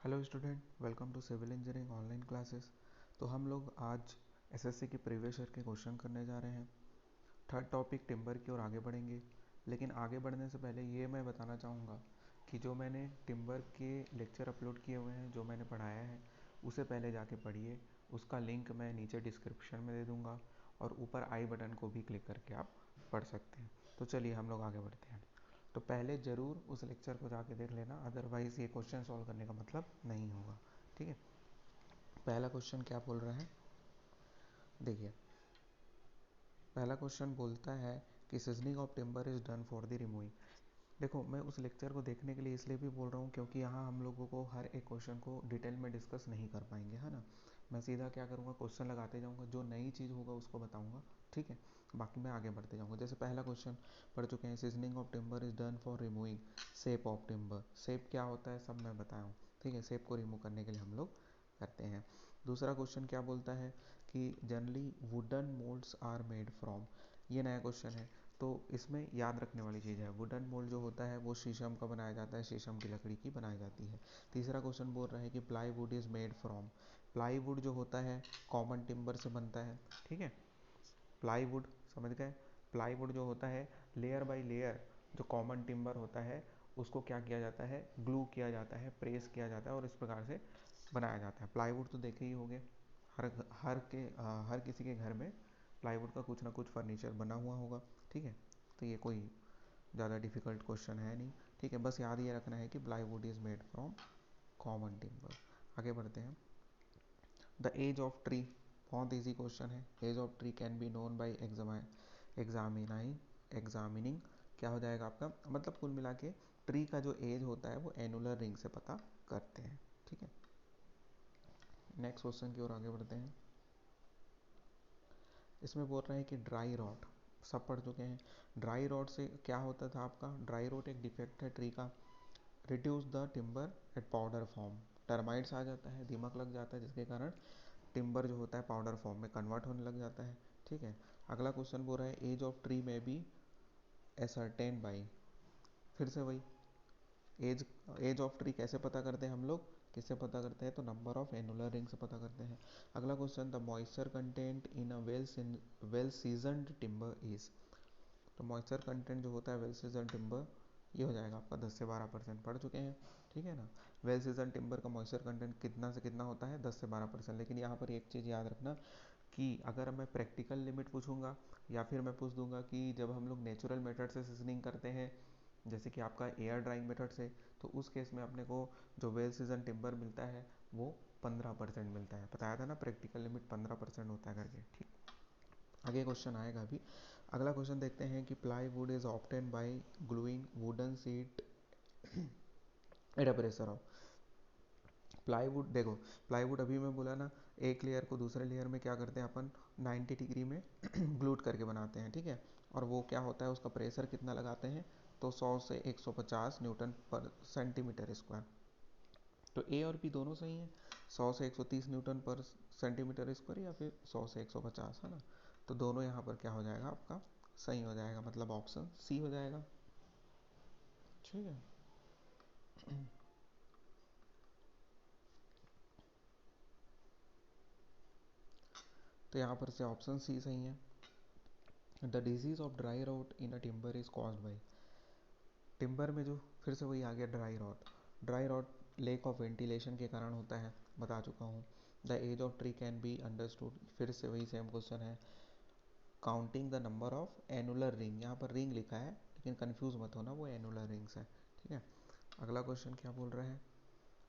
Hello student, welcome to civil engineering online classes. तो हम लोग आज एसएससी के प्रीवियस ईयर के क्वेश्चन करने जा रहे हैं। थर्ड टॉपिक टिम्बर की ओर आगे बढ़ेंगे। लेकिन आगे बढ़ने से पहले ये मैं बताना चाहूँगा कि जो मैंने टिम्बर के लेक्चर अपलोड किए हुए हैं, जो मैंने पढ़ाया है, उसे पहले जाके पढ़िए। उसका लिंक मैं नीचे डिस्क्रिप्शन में दे दूँगा और ऊपर आई बटन को भी क्लिक करके आप पढ़ सकते हैं। तो चलिए हम लोग आगे बढ़ते हैं। तो पहले ज़रूर उस लेक्चर को जाके देख लेना, अदरवाइज़ ये क्वेश्चन सॉल्व करने का मतलब नहीं होगा। ठीक है, पहला क्वेश्चन क्या बोल रहा है, देखिए। पहला क्वेश्चन बोलता है कि seasoning of timber is done for the removing. देखो, मैं उस लेक्चर को देखने के लिए इसलिए भी बोल रहा हूँ क्योंकि यहाँ हम लोगों को हर एक क्वेश्चन को डिटेल में डिस्कस नहीं कर पाएंगे, है ना। मैं सीधा क्या करूँगा, क्वेश्चन लगाते जाऊँगा, जो नई चीज़ होगा उसको बताऊँगा। ठीक है, बाकी मैं आगे बढ़ते जाऊँगा। जैसे पहला क्वेश्चन पढ़ चुके हैं, seasoning of timber is done for removing sap of timber. Sap क्या होता है सब मैं बताया हूँ। ठीक है, सेप को रिमूव करने के लिए हम लोग करते हैं। दूसरा क्वेश्चन क्या बोलता है कि generally wooden moulds are made from. ये नया क्वेश्चन है, तो इसमें याद रखने वाली चीज़ है, वुडन मोल्ड जो होता है वो शीशम का बनाया जाता है, शीशम की लकड़ी की बनाई जाती है। तीसरा क्वेश्चन बोल रहा है कि plywood is made from. Plywood जो होता है कॉमन टिम्बर से बनता है। ठीक है, प्लाईवुड समझ गए। प्लाईवुड जो होता है लेयर बाय लेयर, जो कॉमन टिम्बर होता है उसको क्या किया जाता है, ग्लू किया जाता है, प्रेस किया जाता है और इस प्रकार से बनाया जाता है। प्लाईवुड तो देखे ही होंगे, हर हर किसी के घर में प्लाईवुड का कुछ ना कुछ फर्नीचर बना हुआ होगा। ठीक है, तो ये कोई ज़्यादा डिफिकल्ट क्वेश्चन है नहीं। ठीक है, बस याद ये रखना है कि plywood is made from common timber. आगे बढ़ते हैं। द एज ऑफ ट्री, बहुत ईजी क्वेश्चन है। Age of tree can be known by examining. क्या हो जाएगा आपका, मतलब कुल मिला के ट्री का जो एज होता है वो एनुलर रिंग से पता करते हैं। ठीक है, नेक्स्ट क्वेश्चन की ओर आगे बढ़ते हैं। इसमें बोल रहे हैं कि ड्राई रॉट, सब पढ़ चुके हैं। ड्राई रॉट से क्या होता था आपका, ड्राई रॉट एक डिफेक्ट है ट्री का। Reduce the timber at powder form, termites आ जाता है, दीमक लग जाता है, जिसके कारण टिम्बर जो होता है पाउडर फॉर्म में कन्वर्ट होने लग जाता है। ठीक है, अगला क्वेश्चन बोल रहा है एज ऑफ ट्री में बी एसर्टेन बाई। फिर से वही, एज एज ऑफ ट्री कैसे पता करते हैं हम लोग, किससे पता करते हैं, तो नंबर ऑफ एनुलर रिंग से पता करते हैं। अगला question, the moisture content in a well seasoned timber is. तो मॉइस्चर कंटेंट जो होता है वेल सीजन टिम्बर, ये हो जाएगा आपका 10 से 12%, पढ़ चुके हैं। ठीक है ना, वेल सीजन टिम्बर का मॉइस्चर कंटेंट कितना से कितना होता है, 10 से 12%। लेकिन यहाँ पर एक चीज़ याद रखना कि अगर मैं प्रैक्टिकल लिमिट पूछूंगा या फिर मैं पूछ दूंगा कि जब हम लोग नेचुरल मेथड से सीजनिंग करते हैं, जैसे कि आपका एयर ड्राइंग मेथड से, तो उस केस में अपने को जो वेल सीजन टिम्बर मिलता है वो 15% मिलता है। बताया था ना, प्रैक्टिकल लिमिट 15% होता है करके। ठीक, आगे क्वेश्चन आएगा अभी। अगला क्वेश्चन देखते हैं कि ply wood is obtain by gluing wooden sheet at a pressure of. Plywood देखो, प्लाईवुड अभी मैं बोला ना, एक लेयर को दूसरे लेयर में क्या करते हैं अपन, 90 डिग्री में ग्लूट करके बनाते हैं। ठीक है, और वो क्या होता है, उसका प्रेशर कितना लगाते हैं, तो 100 से 150 न्यूटन पर सेंटीमीटर स्क्वायर। तो ए और बी दोनों सही हैं, 100 से 130 न्यूटन पर सेंटीमीटर स्क्वायर या फिर 100 से 150, है ना। तो दोनों यहाँ पर क्या हो जाएगा आपका, सही हो जाएगा, मतलब ऑप्शन सी हो जाएगा। ठीक है, तो यहाँ पर से ऑप्शन सी सही है। The disease of dry rot in a timber is caused by. Timber में जो, फिर से वही आ गया dry rot. Dry rot lack of ventilation के कारण होता है, बता चुका हूँ। The age of tree can be understood, फिर से वही सेम क्वेश्चन है। Counting the number of annular ring, यहाँ पर रिंग लिखा है लेकिन कंफ्यूज मत होना, वो एनुलर रिंग्स है। ठीक है, अगला क्वेश्चन क्या बोल रहा है,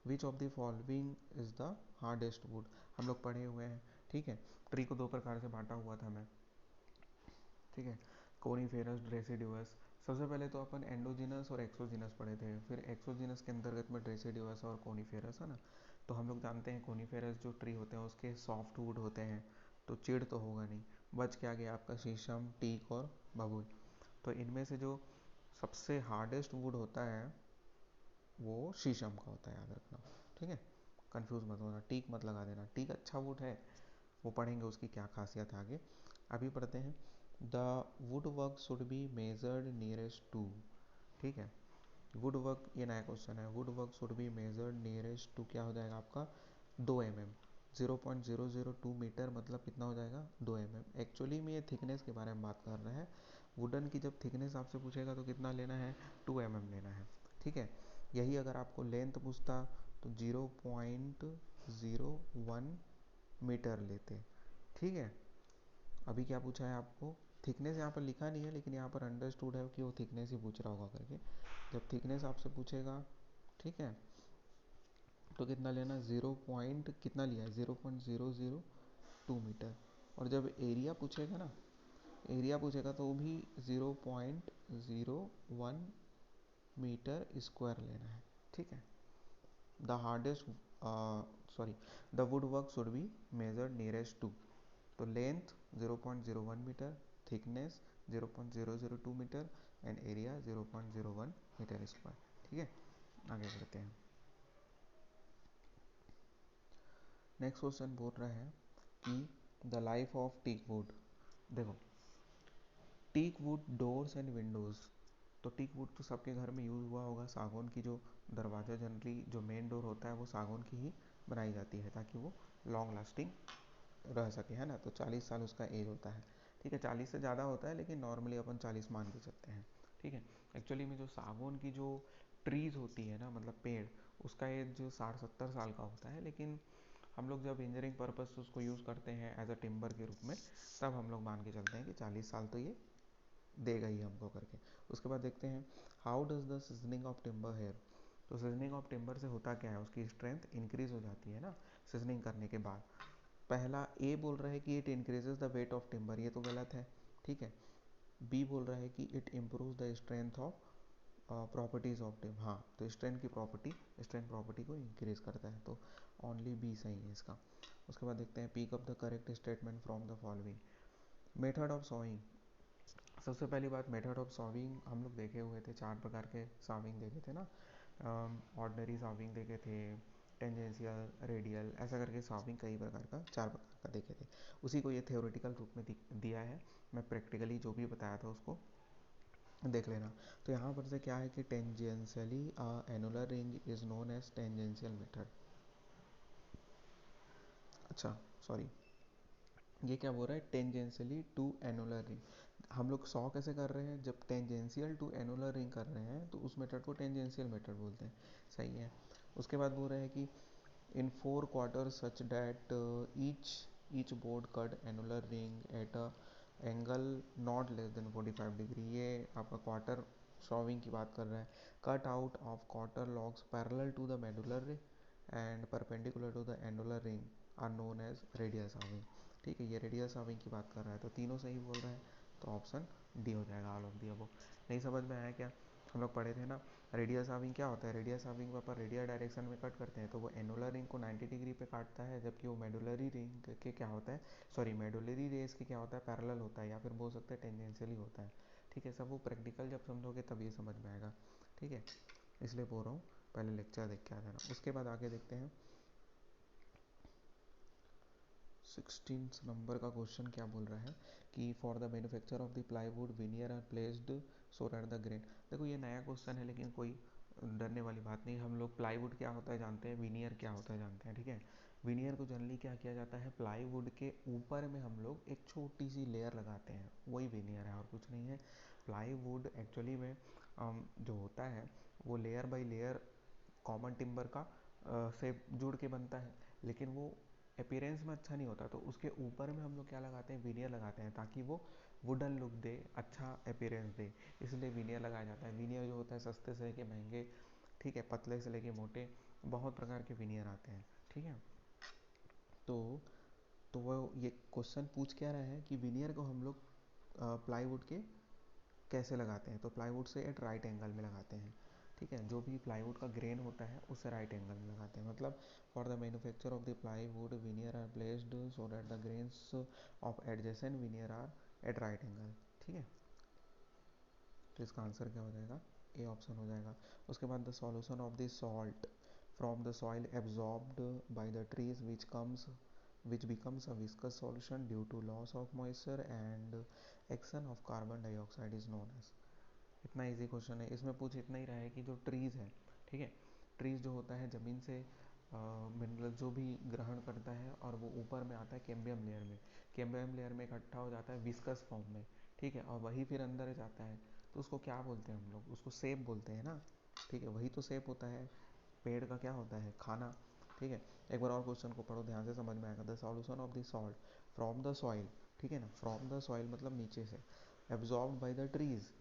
which of the following is the hardest would. हम लोग पढ़े हुए हैं। ठीक है, ट्री को दो प्रकार से बांटा हुआ था मैं। ठीक है, कोनीफेरस ड्रेसिडुअस। सबसे पहले तो अपन एंडोजिनस और एक्सोजिनस पढ़े थे, फिर एक्सोजिनस के अंतर्गत में ड्रेसिडुअस और कोनीफेरस, है ना। तो हम लोग जानते हैं कोनीफेरस जो ट्री होते हैं उसके सॉफ्ट वुड होते हैं, तो चिड़ तो होगा नहीं। बच क्या गया आपका, शीशम, टीक और बबूल। तो इनमें से जो सबसे हार्डेस्ट वुड होता है वो शीशम का होता है, याद रखना। ठीक है, कंफ्यूज मत होना, टीक मत लगा देना, टीक अच्छा वुड है, वो पढ़ेंगे उसकी क्या खासियत है आगे। अभी पढ़ते हैं, the wood work should be measured nearest to. ठीक है, वुड वर्क, ये नया क्वेश्चन है, wood work should be measured nearest to, क्या हो जाएगा आपका 2 mm। 0.002 मीटर मतलब कितना हो जाएगा 2 mm। एक्चुअली में ये थिकनेस के बारे में बात कर रहा है। वुडन की जब थिकनेस आपसे पूछेगा तो कितना लेना है 2 mm लेना है, ठीक है। यही अगर आपको लेंथ पूछता तो 0.01 मीटर लेते, ठीक है। अभी क्या पूछा है आपको, थिकनेस यहाँ पर लिखा नहीं है लेकिन यहाँ पर अंडरस्टूड है कि वो थिकनेस ही पूछ रहा होगा करके। जब थिकनेस आपसे पूछेगा, ठीक है, तो कितना लेना, 0 पॉइंट कितना लिया है 0.002 मीटर। और जब एरिया पूछेगा ना, एरिया पूछेगा तो वो भी 0.01 मीटर स्क्वायर लेना है, ठीक है। The hardest sorry the wood work should be measured nearest to, तो length 0.01 metre, thickness 0.002 metre and area 0.01 metre square, ठीक है। आगे बढ़ते हैं। नेक्स्ट क्वेश्चन बोल रहा है कि the life of teak wood. देखो, teak wood doors and windows, तो टीक वुड तो सबके घर में यूज़ हुआ होगा। सागौन की जो दरवाज़ा, जनरली जो मेन डोर होता है वो सागौन की ही बनाई जाती है ताकि वो लॉन्ग लास्टिंग रह सके, है ना। तो 40 साल उसका एज होता है, ठीक है। 40 से ज़्यादा होता है लेकिन नॉर्मली अपन 40 मान के चलते हैं, ठीक है। एक्चुअली में जो सागौन की जो ट्रीज़ होती है ना, मतलब पेड़, उसका एज जो 60-70 साल का होता है, लेकिन हम लोग जब इंजीनियरिंग पर्पज़ से उसको यूज़ करते हैं एज अ टिम्बर के रूप में, तब हम लोग मान के चलते हैं कि 40 साल तो ये देगा ही हमको करके। उसके बाद देखते हैं how does the seasoning of timber here. तो सीजनिंग ऑफ टिम्बर से होता क्या है, उसकी स्ट्रेंथ इंक्रीज हो जाती है ना सीजनिंग करने के बाद। पहला ए बोल रहा है कि it increases the weight of timber, ये तो गलत है, ठीक है। बी बोल रहा है कि it improve the strength of properties of टिम, हाँ, तो स्ट्रेंथ प्रॉपर्टी को इंक्रीज करता है, तो ओनली बी सही है इसका। उसके बाद देखते हैं pick up the correct statement from the following. Method of sawing, सबसे पहली बात, मेथड ऑफ सॉविंग हम लोग देखे हुए थे, 4 प्रकार के सॉविंग देखे थे ना। ऑर्डनरी सॉविंग देखे थे, टेंजेंशियल, रेडियल, ऐसा करके सॉविंग कई प्रकार का, 4 प्रकार का देखे थे। उसी को ये थ्योरेटिकल रूप में दिया है, मैं प्रैक्टिकली जो भी बताया था उसको देख लेना। तो यहाँ पर से क्या है कि tangentially annular ring is known as tangential method. अच्छा, सॉरी, ये क्या बोल रहा है, टेंजेंशियली टू एनुलर रिंग। हम लोग सॉ कैसे कर रहे हैं, जब टेंजेंशियल टू एनुलर रिंग कर रहे हैं तो उस मेथड को टेंजेंशियल मेथड बोलते हैं, सही है। उसके बाद बोल रहे हैं कि इन 4 quarters such that each board cut annular ring at a angle not less than 45 degree. ये आपका क्वार्टर सॉविंग की बात कर रहा है। Cut out of quarter logs parallel to the medullar and perpendicular to the annular ring are known as radial sawing, ठीक है। ये रेडियल सॉविंग की बात कर रहा है, तो तीनों सही बोल रहा है, तो ऑप्शन डी हो जाएगा, ऑल ऑफ दी अबव। नहीं समझ में आया क्या, हम लोग पढ़े थे ना रेडियल सॉविंग क्या होता है। रेडियल सॉविंग में अपन रेडियल डायरेक्शन में कट करते हैं तो वो एनुलर रिंग को 90 डिग्री पे काटता है, जबकि वो मेडुलरी रिंग के क्या होता है, सॉरी मेडुलरी रेस के क्या होता है, पैरेलल होता है, या फिर बोल सकते हैं टेंजेंशियली होता है, ठीक है। सब वो प्रैक्टिकल जब समझोगे तब ये समझ में आएगा, ठीक है। इसलिए बोल रहा हूँ पहले लेक्चर देख के आ जाना। उसके बाद आगे देखते हैं 16 नंबर का क्वेश्चन क्या बोल रहा है कि for the manufacture of the plywood veneer are placed so that the grain. देखो ये नया क्वेश्चन है लेकिन कोई डरने वाली बात नहीं। हम लोग प्लाईवुड क्या होता है जानते हैं, विनियर क्या होता है जानते हैं, ठीक है। विनियर को जनरली क्या किया जाता है, प्लाईवुड के ऊपर में हम लोग एक छोटी सी लेयर लगाते हैं, वही विनियर है और कुछ नहीं है। प्लाईवुड एक्चुअली में जो होता है वो layer by layer common timber का से जुड़ के बनता है, लेकिन वो अपीयरेंस में अच्छा नहीं होता, तो उसके ऊपर में हम लोग क्या लगाते हैं, विनियर लगाते हैं, ताकि वो वुडन लुक दे, अच्छा अपीयरेंस दे, इसलिए विनियर लगाया जाता है। विनियर जो होता है सस्ते से लेके महंगे, ठीक है, पतले से लेके मोटे, बहुत प्रकार के विनियर आते हैं, ठीक है। तो तो वो ये क्वेश्चन पूछ क्या रहा है कि विनियर को हम लोग प्लाईवुड के कैसे लगाते हैं, तो प्लाईवुड से एट राइट एंगल में लगाते हैं, ठीक है। जो भी प्लाईवुड का ग्रेन होता है उससे राइट एंगल में लगाते हैं, मतलब for the manufacture of the plywood veneer are placed so that the grains of adjacent veneer are at right angle, ठीक है। तो इसका आंसर क्या हो जाएगा, ए ऑप्शन हो जाएगा। उसके बाद the solution of the salt from the soil absorbed by the trees which becomes a viscous solution due to loss of moisture and action of carbon dioxide is known as। इतना easy question है। इसमें पूछ इतना ही रहा है कि जो trees है, ठीक है, ट्रीज जो होता है ज़मीन से मिनरल जो भी ग्रहण करता है और वो ऊपर में आता है कैम्बियम लेयर में, कैम्बियम लेयर में इकट्ठा हो जाता है विस्कस फॉर्म में, ठीक है, और वही फिर अंदर जाता है, तो उसको क्या बोलते हैं हम लोग, उसको सेप बोलते हैं ना, ठीक है, वही तो सेप होता है पेड़ का, क्या होता है, खाना, ठीक है। एक बार और क्वेश्चन को पढ़ो ध्यान से, समझ में आएगा। The solution of the salt from the soil, ठीक है ना, फ्रॉम द सॉइल मतलब नीचे से, absorbed by the trees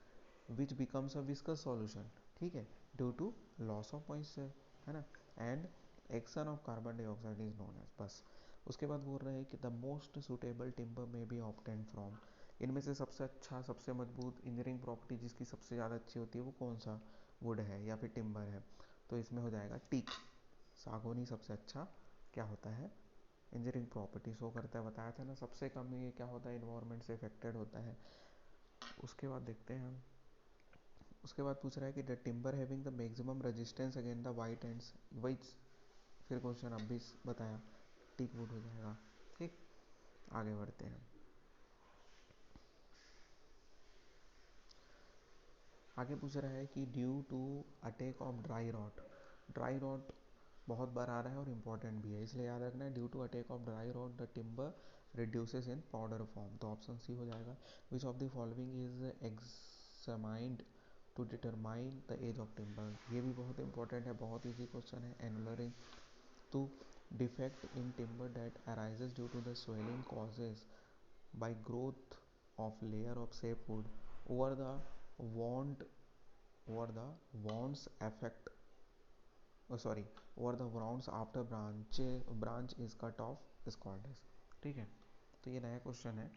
which becomes a viscous solution, ठीक है, due to loss of moisture, है ना, and action of carbon dioxide is known as. बस उसके बाद बोल रहे हैं कि the most suitable timber may be obtained from, इनमें से सबसे अच्छा, सबसे मजबूत इंजीनियरिंग प्रॉपर्टी जिसकी सबसे ज़्यादा अच्छी होती है वो कौन सा वुड है या फिर टिम्बर है, तो इसमें हो जाएगा टीक, सागौनी सबसे अच्छा क्या होता है इंजीनियरिंग प्रॉपर्टी शो करता है, बताया था ना, सबसे कम ये क्या होता है इन्वायरमेंट से इफेक्टेड होता है। उसके बाद देखते हैं हम, उसके बाद पूछ रहा है कि the timber having the maximum resistance against the white ends, वही फिर क्वेश्चन अब भी बताया, टीक वुड हो जाएगा, ठीक। आगे बढ़ते हैं, आगे पूछ रहा है कि due to attack of dry rot, dry rot बहुत बार आ रहा है और इम्पोर्टेंट भी है इसलिए याद रखना है, due to attack of dry rot the timber reduces in powder form, तो ऑप्शन सी हो जाएगा। Which of the following is examined to determine the age of timber, ये भी बहुत इंपॉर्टेंट है, बहुत इजी क्वेश्चन है। Annular to defect in timber that arises due to the swelling causes by growth of layer of sapwood over the wound, over the wounds affect, sorry, over the wounds after branch is cut off is called as, ठीक है। तो ये नया question है।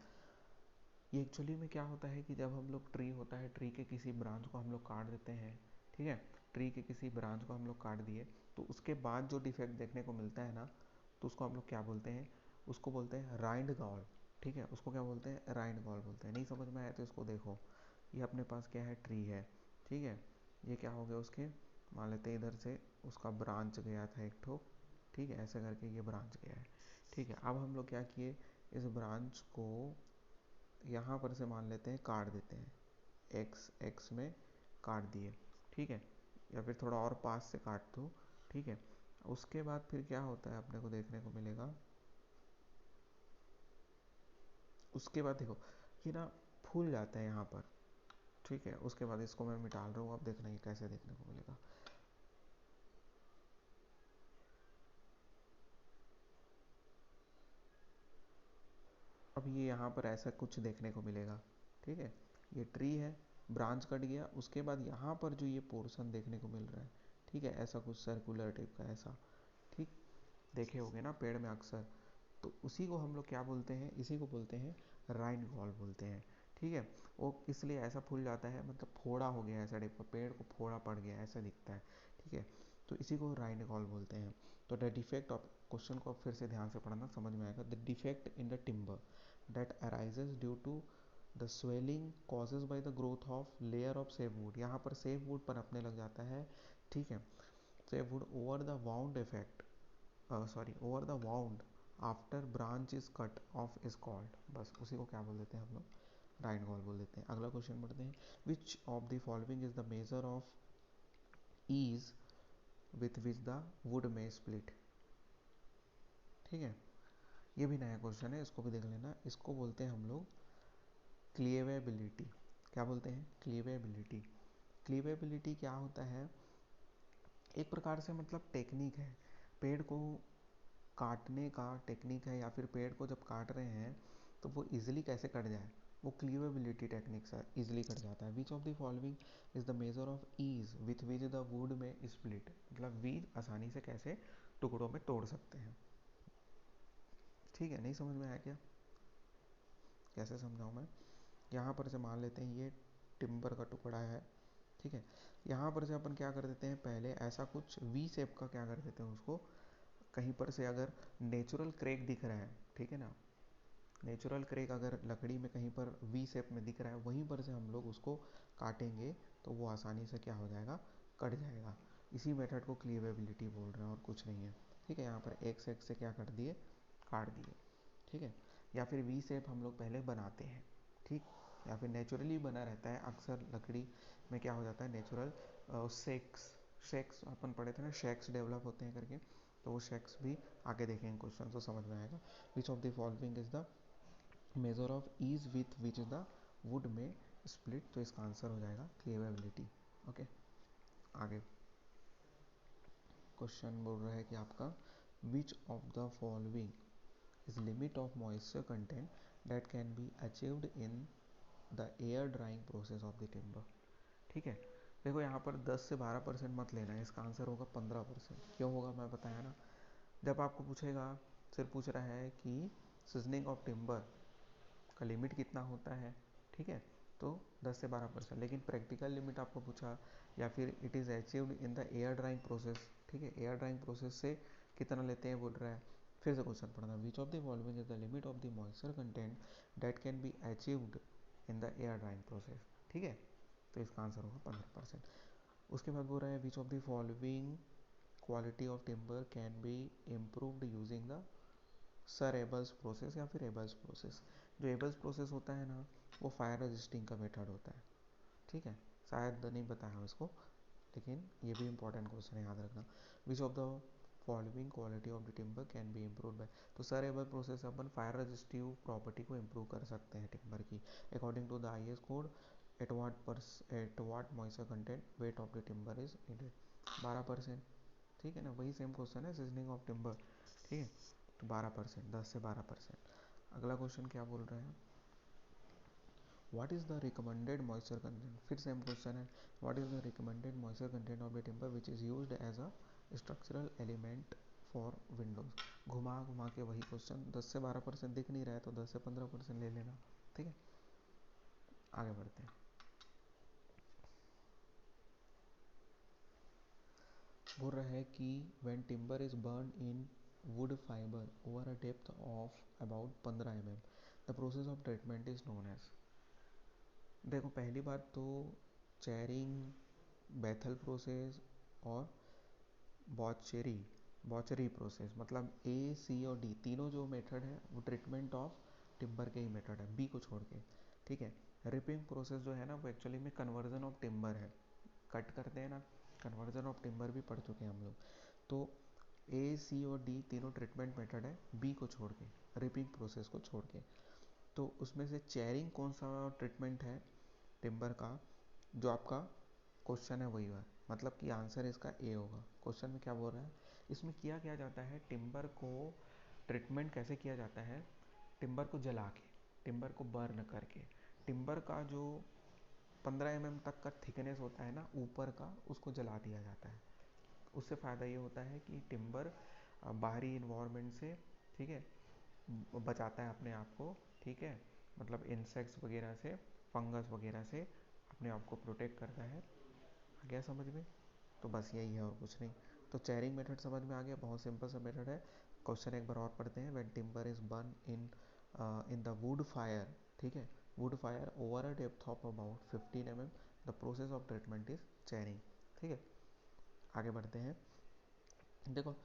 ये actually में क्या होता है कि जब हम लोग ट्री होता है, ट्री के किसी ब्रांच को हम लोग काट देते हैं, ठीक है, ट्री के किसी ब्रांच को हम लोग काट दिए, तो उसके बाद जो डिफेक्ट देखने को मिलता है ना, तो उसको हम लोग क्या बोलते हैं, उसको बोलते हैं राइंड गॉल, ठीक है, उसको क्या बोलते हैं, राइंड गॉल बोलते हैं। नहीं समझ में आया तो इसको देखो, ये अपने पास क्या है, ट्री है, ठीक है, ये क्या हो गया उसके, मान लेते हैं इधर से उसका ब्रांच गया था एक ठो, ठीक है, ऐसे करके ये ब्रांच गया है, ठीक है। अब हम लोग क्या किए, इस ब्रांच को यहाँ पर से मान लेते हैं काट देते हैं, एक्स एक्स में काट दिए, ठीक है, या फिर थोड़ा और पास से काट दो, ठीक है। उसके बाद फिर क्या होता है अपने को देखने को मिलेगा, उसके बाद देखो ये ना फूल जाता है यहाँ पर, ठीक है, उसके बाद इसको मैं मिटा रहा हूँ, अब देखना ये कैसे देखने को मिलेगा। अब ये यहाँ पर ऐसा कुछ देखने को मिलेगा, ठीक है, ये ट्री है, ब्रांच कट गया, उसके बाद यहाँ पर जो ये पोर्शन देखने को मिल रहा है, ठीक है, ऐसा कुछ सर्कुलर टाइप का ऐसा, ठीक, देखे होंगे ना पेड़ में अक्सर, तो उसी को हम लोग क्या बोलते हैं, इसी को बोलते हैं राइंड गॉल बोलते हैं, ठीक है। वो इसलिए ऐसा फूल जाता है, मतलब फोड़ा हो गया ऐसा टाइप का, पेड़ को फोड़ा पड़ गया ऐसा दिखता है, ठीक है, तो इसी को राइंड गॉल बोलते हैं। तो द डिफेक्ट ऑफ, क्वेश्चन को फिर से ध्यान से पढ़ना समझ में आएगा, the defect in the timber that arises due to the swelling causes by the growth of layer of sap wood, यहाँ पर सेव वुड पर अपने लग जाता है, ठीक है, save would over the wound effect, sorry over the wound after branch is cut off is called, बस उसी को क्या बोल देते हैं हम लोग, राइंड गॉल बोल देते हैं। अगला क्वेश्चन पढ़ते हैं, which of the following is the measure of ease with which the wood may split, ठीक है, ये भी नया क्वेश्चन है, इसको भी देख लेना। इसको बोलते हैं हम लोग क्लीवेबिलिटी, क्या बोलते हैं, क्लीवेबिलिटी। क्लीवेबिलिटी क्या होता है, एक प्रकार से मतलब टेक्निक है, पेड़ को काटने का टेक्निक है, या फिर पेड़ को जब काट रहे हैं तो वो इजीली कैसे कट जाए, वो क्लीवेबिलिटी टेक्निक से इजीली कट जाता है। Which of the following is the measure of ease with which the wood may split, मतलब वीज आसानी से कैसे टुकड़ों में तोड़ सकते हैं, ठीक है। नहीं समझ में आया क्या, कैसे समझाऊं मैं, यहाँ पर से मान लेते हैं ये टिम्बर का टुकड़ा है, ठीक है, यहाँ पर से अपन क्या कर देते हैं, पहले ऐसा कुछ वी शेप का क्या कर देते हैं उसको, कहीं पर से अगर नेचुरल क्रैक दिख रहा है, ठीक है ना, नेचुरल क्रैक अगर लकड़ी में कहीं पर वी शेप में दिख रहा है, वहीं पर से हम लोग उसको काटेंगे तो वो आसानी से क्या हो जाएगा, कट जाएगा। इसी मेथड को क्लीवेबिलिटी बोल रहे हैं और कुछ नहीं है, ठीक है। यहाँ पर एक्स एक्स से क्या कर दिए, काट दिए, ठीक है, या फिर वी शेप हम लोग पहले बनाते हैं, ठीक। या फिर नेचुरली बना रहता है। अक्सर लकड़ी में क्या हो जाता है, नेचुरल शेक्स शेक्स अपन पढ़े थे ना, शेक्स डेवलप होते हैं करके, तो वो शेक्स भी आगे देखेंगे क्वेश्चन तो समझ में आएगा। Which of the following is the measure of ease with which the wood may split, तो इसका आंसर हो जाएगा क्लीवेबिलिटी। ओके, आगे क्वेश्चन बोल रहा है कि आपका विच of the following is limit of moisture content that can be achieved in the air drying process of the timber. ठीक है, देखो यहाँ पर 10 से 12% मत लेना है, इसका आंसर होगा 15%। क्यों होगा मैं बताया ना, जब आपको पूछेगा, सिर्फ पूछ रहा है कि सीजनिंग ऑफ टिम्बर का लिमिट कितना होता है, ठीक है, तो 10 से 12%। लेकिन प्रैक्टिकल लिमिट आपको पूछा, या फिर it is achieved in the air drying process, ठीक है, एयर ड्राइंग प्रोसेस से कितना लेते हैं बोल रहा है। फिर से क्वेश्चन पढ़ना, विच of the following is the limit of the moisture content that can be achieved in the air drying process, ठीक है, तो इसका आंसर होगा 15%। उसके बाद बोल रहा है which of the following quality of timber can be improved using the sir Abel's process या फिर एबल्स प्रोसेस। जो एबल्स प्रोसेस होता है ना, वो फायर रजिस्टिंग का मेथड होता है, ठीक है, शायद नहीं बताया इसको, लेकिन ये भी इंपॉर्टेंट क्वेश्चन है, याद रखना। Which of the following quality of the timber can be improve by, तो sir Abel process upon fire resistive property को इम्प्रूव कर सकते हैं टिम्बर की, according to the IS code. At what moisture content weight of the timber is needed, 12%, ठीक है ना, वही सेम क्वेश्चन है सीजनिंग ऑफ टिम्बर, ठीक है, तो 12%, 10 से 12%। अगला क्वेश्चन क्या बोल रहे हैं, what is the recommended moisture content, फिर सेम क्वेश्चन है, what is the recommended moisture content of the timber which is used as a structural element for windows. घुमा घुमा के वही क्वेश्चन, 10 से 12% दिख नहीं रहा है तो 10 से 15% ले लेना, ठीक है, आगे बढ़ते हैं। बोल रहा है कि when timber is burned in wood fiber over a depth of about 15 mm, the process of treatment is known as। देखो पहली बात तो चेरिंग, बेथल प्रोसेस और बॉचरी बॉचरी प्रोसेस, मतलब A, C और D तीनों जो मेथड है वो ट्रीटमेंट ऑफ टिम्बर के ही मेथड है, बी को छोड़ के, ठीक है। रिपिंग प्रोसेस जो है ना, वो एक्चुअली में कन्वर्जन ऑफ टिम्बर है, कट करते हैं ना, कन्वर्जन ऑफ टिम्बर भी पढ़ चुके हैं हम लोग। तो A, C और D तीनों ट्रीटमेंट मेथड है, बी को छोड़ के, रिपिंग प्रोसेस को छोड़ के। तो उसमें से चेरिंग कौन सा ट्रीटमेंट है टिम्बर का, जो आपका क्वेश्चन है वही है, मतलब कि आंसर इसका ए होगा। क्वेश्चन में क्या बोल रहा है, इसमें किया क्या जाता है, टिम्बर को ट्रीटमेंट कैसे किया जाता है, टिम्बर को जला के, टिम्बर को बर्न करके, टिम्बर का जो 15 mm तक का थिकनेस होता है ना ऊपर का, उसको जला दिया जाता है। उससे फ़ायदा ये होता है कि टिम्बर बाहरी इन्वायरमेंट से, ठीक है, बचाता है अपने आप को, ठीक है, मतलब इंसेक्ट्स वगैरह से, फंगस वगैरह से अपने आप को प्रोटेक्ट करता है। आ गया समझ में, तो बस यही है और कुछ नहीं। तो चेरिंग मेथड समझ में आ गया, बहुत सिंपल सा मेथड है। क्वेश्चन एक बार और पढ़ते हैं, when timber is burn in the wood fire, ठीक है, wood fire over a depth of about 15 mm, the process of treatment is Charing, ठीक है, आगे बढ़ते हैं। देखो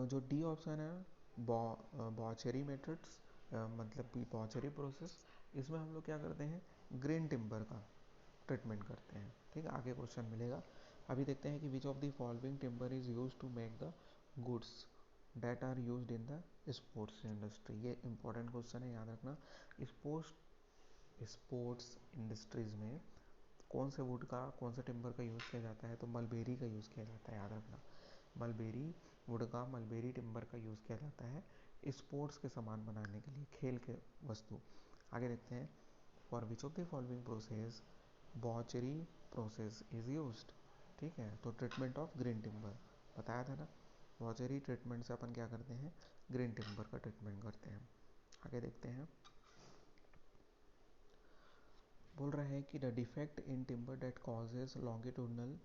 जो डी ऑप्शन है बॉचरी मेथड्स, मतलब कि बॉचरी प्रोसेस, इसमें हम लोग क्या करते हैं, ग्रीन टिम्बर का ट्रीटमेंट करते हैं, ठीक है, आगे क्वेश्चन मिलेगा। अभी देखते हैं कि which of the following timber is use to make the goods that are use in the sports industry. ये इंपॉर्टेंट क्वेश्चन है, याद रखना। स्पोर्ट्स स्पोर्ट्स इंडस्ट्रीज में कौन से वुड का, कौन से टिम्बर का यूज़ किया जाता है, तो मलबेरी का यूज़ किया जाता है, याद रखना। मलबेरी वुड का, मलबेरी टिम्बर का यूज़ किया जाता है स्पोर्ट्स के सामान बनाने के लिए, खेल के वस्तु। आगे देखते हैं, for which of the following process Boucherie process is used, ठीक है, तो ट्रीटमेंट ऑफ ग्रीन टिम्बर बताया था ना, बॉचरी ट्रीटमेंट से अपन क्या करते हैं, ग्रीन टिम्बर का ट्रीटमेंट करते हैं। आगे देखते हैं, बोल रहे हैं कि the defect in timber that causes longitudinal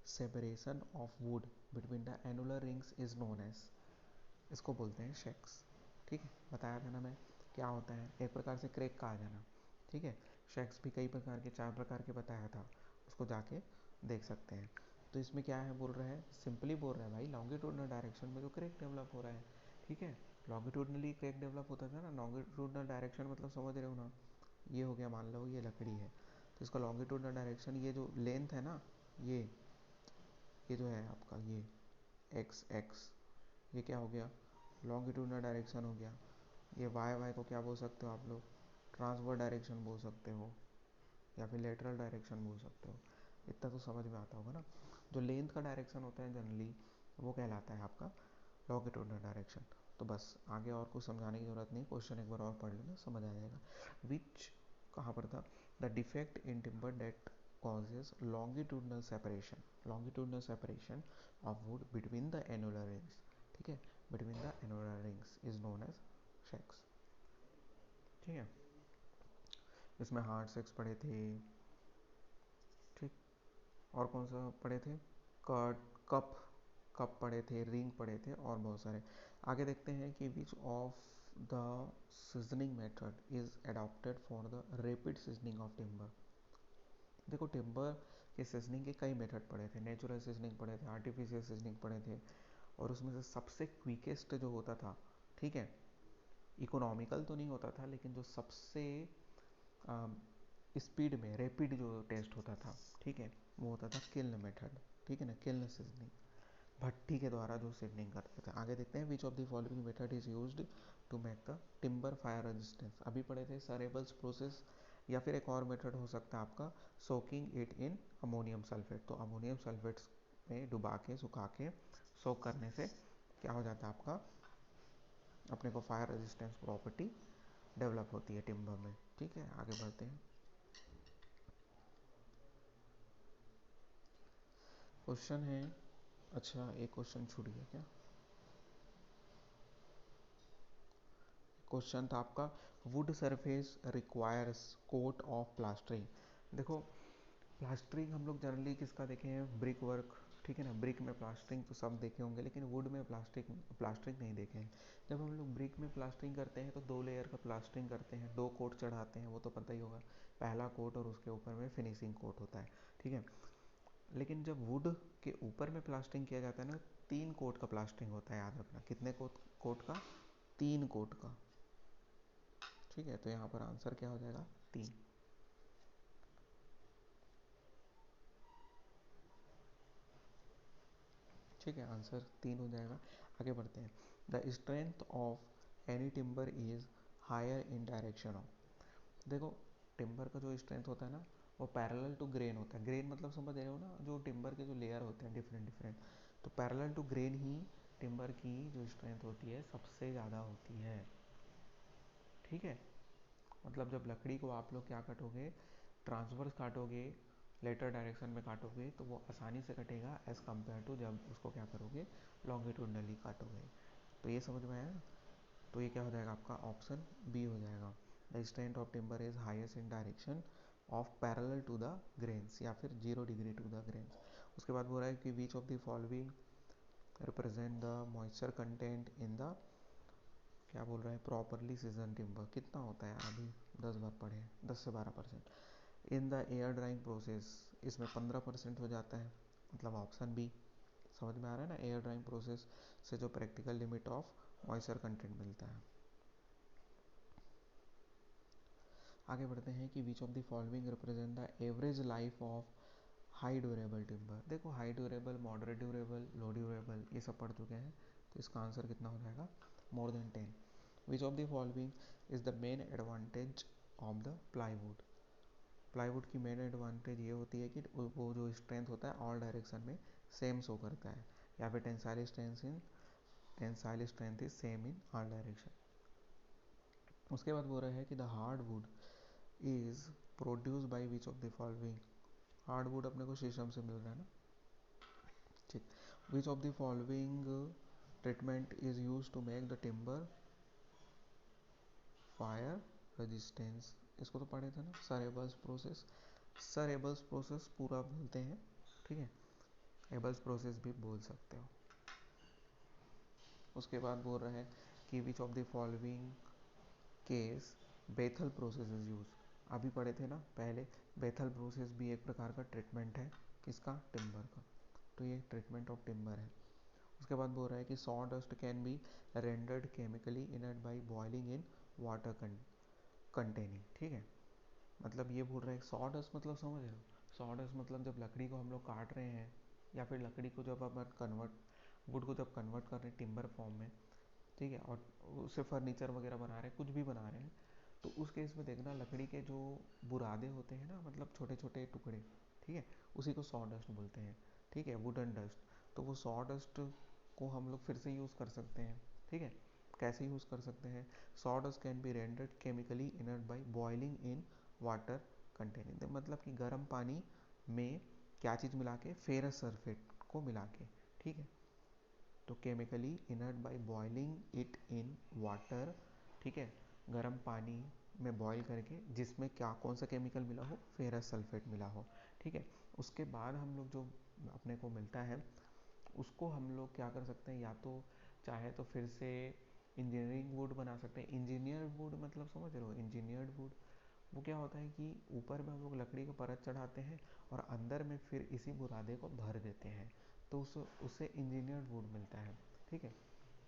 separation of wood between the annular rings is known as, इसको बोलते हैं शेक्स, ठीक है, बताया था ना मैं क्या होता है, एक प्रकार से क्रेक का आ जाना, ठीक है। शेक्स भी कई प्रकार के, 4 प्रकार के बताया था, उसको जाके देख सकते हैं। तो इसमें क्या है बोल रहा है, सिंपली बोल रहा है भाई, लॉन्गिट्यूडनल डायरेक्शन में जो क्रेक डेवलप हो रहा है, ठीक है, लॉन्गिट्यूडनली क्रेक डेवलप होता था ना, लॉन्गिट्यूडनल डायरेक्शन मतलब समझ रहे हो ना, ये हो गया, मान लो ये लकड़ी है, तो इसका लॉन्गिट्यूडनल डायरेक्शन, ये जो लेंथ है ना, ये जो है आपका ये एक्स एक्स, ये क्या हो गया, लॉन्गिट्यूडनल डायरेक्शन हो गया। ये वाई वाई को क्या बोल सकते हो आप लोग, ट्रांसवर्स डायरेक्शन बोल सकते हो, या फिर लेटरल डायरेक्शन बोल सकते हो। इतना तो समझ में आता होगा ना। जो लेंथ का डायरेक्शन होता है जनरली, वो कहलाता है आपका लॉन्गिट्यूडनल डायरेक्शन। तो बस आगे और कुछ समझाने की जरूरत नहीं, क्वेश्चन एक बार और पढ़ लेना, समझ आ जाएगा। विच, कहाँ पर था, the defect in timber that causes longitudinal separation of wood between the annular rings, ठीक है, between the annular rings is known as shakes, ठीक है। इसमें हार्ड शेक्स पढ़े थे, ठीक, और कौन सा पढ़े थे, कट, कप, कप पढ़े थे, रिंग पढ़े थे, और बहुत सारे। आगे देखते हैं कि which of the seasoning method is adopted for the rapid seasoning of timber. देखो टिम्बर के सीजनिंग के कई मेथड पढ़े थे, नेचुरल सीजनिंग पढ़े थे, आर्टिफिशियल सीजनिंग पढ़े थे, और उसमें से सबसे क्विकेस्ट जो होता था, ठीक है, इकोनॉमिकल तो नहीं होता था, लेकिन जो सबसे स्पीड में रैपिड जो टेस्ट होता था, ठीक है, वो होता था किल्न मेथड, ठीक है ना, किल्न सीजनिंग, भट्टी के द्वारा जो सीजनिंग करते थे। आगे देखते हैं, which of the following method is used to make the timber fire resistance. अभी पढ़े थे सरेबल्स प्रोसेस, या फिर एक और मेथड हो सकता है आपका soaking it in ammonium sulphate. तो अमोनियम सल्फेट में डुबा के, सुखा के, सोक करने से क्या हो जाता है आपका, अपने को फायर रेजिस्टेंस प्रॉपर्टी डेवलप होती है टिम्बर में, ठीक है। आगे बढ़ते हैं, क्वेश्चन है, अच्छा एक क्वेश्चन छूट गया क्या, क्वेश्चन था आपका, wood surface requires coat of plastering. देखो प्लास्टरिंग हम लोग जनरली किसका देखे हैं, ब्रिक वर्क, ठीक है ना, ब्रिक में प्लास्टरिंग तो सब देखे होंगे, लेकिन वुड में प्लास्टरिंग नहीं देखे हैं। जब हम लोग ब्रिक में प्लास्टरिंग करते हैं तो 2 लेयर का प्लास्टरिंग करते हैं, 2 कोट चढ़ाते हैं, वो तो पता ही होगा, पहला कोट और उसके ऊपर में फिनिशिंग कोट होता है, ठीक है। लेकिन जब वुड के ऊपर में प्लास्टरिंग किया जाता है ना, 3 कोट का प्लास्टरिंग होता है, याद रखना, कितने कोट का, 3 कोट का, ठीक है। तो यहाँ पर आंसर क्या हो जाएगा, 3, ठीक है, आंसर 3 हो जाएगा। आगे बढ़ते हैं, the strength of any timber is higher in direction of. देखो टिम्बर का जो स्ट्रेंथ होता है ना, वो पैरेलल टू ग्रेन होता है। ग्रेन मतलब समझ रहे हो ना, जो टिम्बर के जो लेयर होते हैं डिफरेंट डिफरेंट, तो पैरेलल टू ग्रेन ही टिम्बर की जो स्ट्रेंथ होती है सबसे ज़्यादा होती है, ठीक है। मतलब जब लकड़ी को आप लोग क्या काटोगे, ट्रांसवर्स काटोगे, लेटर डायरेक्शन में काटोगे, तो वो आसानी से कटेगा एज कम्पेयर टू जब उसको क्या करोगे, लॉन्गिट्यूडनली काटोगे। तो ये समझ में आया ना। तो ये क्या हो जाएगा आपका, ऑप्शन बी हो जाएगा, the strength of timber is highest in direction of parallel to the grains, या फिर 0 डिग्री टू द ग्रेन्स। उसके बाद बोल रहा है कि which of the following represent the moisture content in the, क्या बोल रहा है, प्रॉपरली सीजन टिम्बर। कितना होता है, अभी 10 बार पढ़े, 10 से 12%। In the air drying process, इसमें 15% हो जाता है, मतलब ऑप्शन बी। समझ में आ रहा है ना, एयर ड्राइंग प्रोसेस से जो practical limit of moisture content मिलता है। आगे बढ़ते हैं कि which of the following represent the average life of high durable timber. देखो हाई ड्यूरेबल, मॉडरेट ड्यूरेबल, लो ड्यूरेबल, ये सब पढ़ चुके हैं, तो इसका आंसर कितना हो जाएगा, more than 10। Which of the following is the main advantage of the plywood. Plywood की मेन एडवांटेज ये होती है कि वो जो स्ट्रेंथ होता है ऑल डायरेक्शन में सेम शो करता है, या फिर tensile strength is same in all direction. उसके बाद बोल रहा है कि the hard would is produce by which of the following. Hard would अपने को शीशम से मिल रहा है ना, ठीक। Which of the following treatment is use to make the timber fire resistance. इसको तो पढ़े थे ना, सरेबल्स प्रोसेस। सरेबल्स प्रोसेस पूरा बोलते हैं, ठीक है, एबल्स प्रोसेस भी बोल सकते हो। उसके बाद बोल रहे हैं कि which of the following case Bethell process is use. अभी पढ़े थे ना पहले, बेथल प्रोसेस भी एक प्रकार का ट्रीटमेंट है, किसका, टिम्बर का। तो ये ट्रीटमेंट ऑफ टिम्बर है। उसके बाद बोल रहा है कि saw dust can be rendered chemically inert by boiling in water containing, ठीक है। मतलब ये बोल रहे हैं सॉ डस्ट, मतलब समझ रहे हो? सॉ डस्ट मतलब जब लकड़ी को हम लोग काट रहे हैं या फिर लकड़ी को जब अपन कन्वर्ट, वुड को जब कन्वर्ट कर रहे हैं टिम्बर फॉर्म में, ठीक है, और उससे फर्नीचर वगैरह बना रहे हैं, कुछ भी बना रहे हैं, तो उस केस में देखना लकड़ी के जो बुरादे होते हैं ना, मतलब छोटे छोटे टुकड़े, ठीक है, उसी को सॉ डस्ट बोलते हैं, ठीक है, वुडन डस्ट। तो वो सॉ डस्ट को हम लोग फिर से यूज़ कर सकते हैं, ठीक है। कैसे यूज़ कर सकते हैं? Saw dust can be rendered chemically inert by boiling in water containing, मतलब कि गर्म पानी में क्या चीज़ मिला के, फेरस सल्फेट को मिला के, ठीक है। तो chemically inert by boiling it in water, ठीक है, गर्म पानी में बॉईल करके, जिसमें क्या कौन सा केमिकल मिला हो, फेरस सल्फेट मिला हो, ठीक है। उसके बाद हम लोग जो अपने को मिलता है उसको हम लोग क्या कर सकते हैं, या तो चाहे तो फिर से इंजीनियरिंग वुड बना सकते हैं। इंजीनियर्ड वुड मतलब समझ रहे हो? इंजीनियर्ड वुड वो क्या होता है कि ऊपर में हम लोग लकड़ी को परत चढ़ाते हैं और अंदर में फिर इसी बुरादे को भर देते हैं, तो उससे इंजीनियर्ड वुड मिलता है, ठीक है।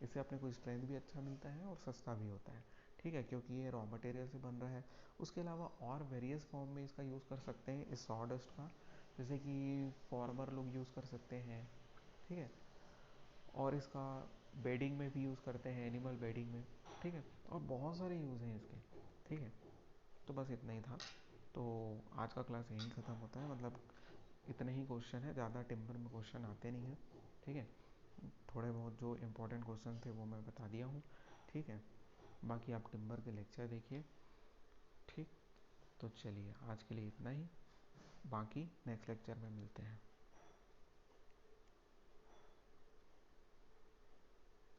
इससे अपने को स्ट्रेंथ भी अच्छा मिलता है और सस्ता भी होता है, ठीक है, क्योंकि ये रॉ मटेरियल से बन रहा है। उसके अलावा और वेरियस फॉर्म में इसका यूज़ कर सकते हैं इस सॉ डस्ट का, जैसे कि फॉर्मर लोग यूज़ कर सकते हैं, ठीक है, और इसका बेडिंग में भी यूज़ करते हैं, एनिमल बेडिंग में, ठीक है, और बहुत सारे यूज़ हैं इसके, ठीक है। तो बस इतना ही था। तो आज का क्लास यहीं ख़त्म होता है, मतलब इतने ही क्वेश्चन है, ज़्यादा टिम्बर में क्वेश्चन आते नहीं हैं, ठीक है। थोड़े बहुत जो इंपॉर्टेंट क्वेश्चन थे वो मैं बता दिया हूँ, ठीक है। बाकी आप टिम्बर के लेक्चर देखिए, ठीक। तो चलिए आज के लिए इतना ही, बाकी नेक्स्ट लेक्चर में मिलते हैं।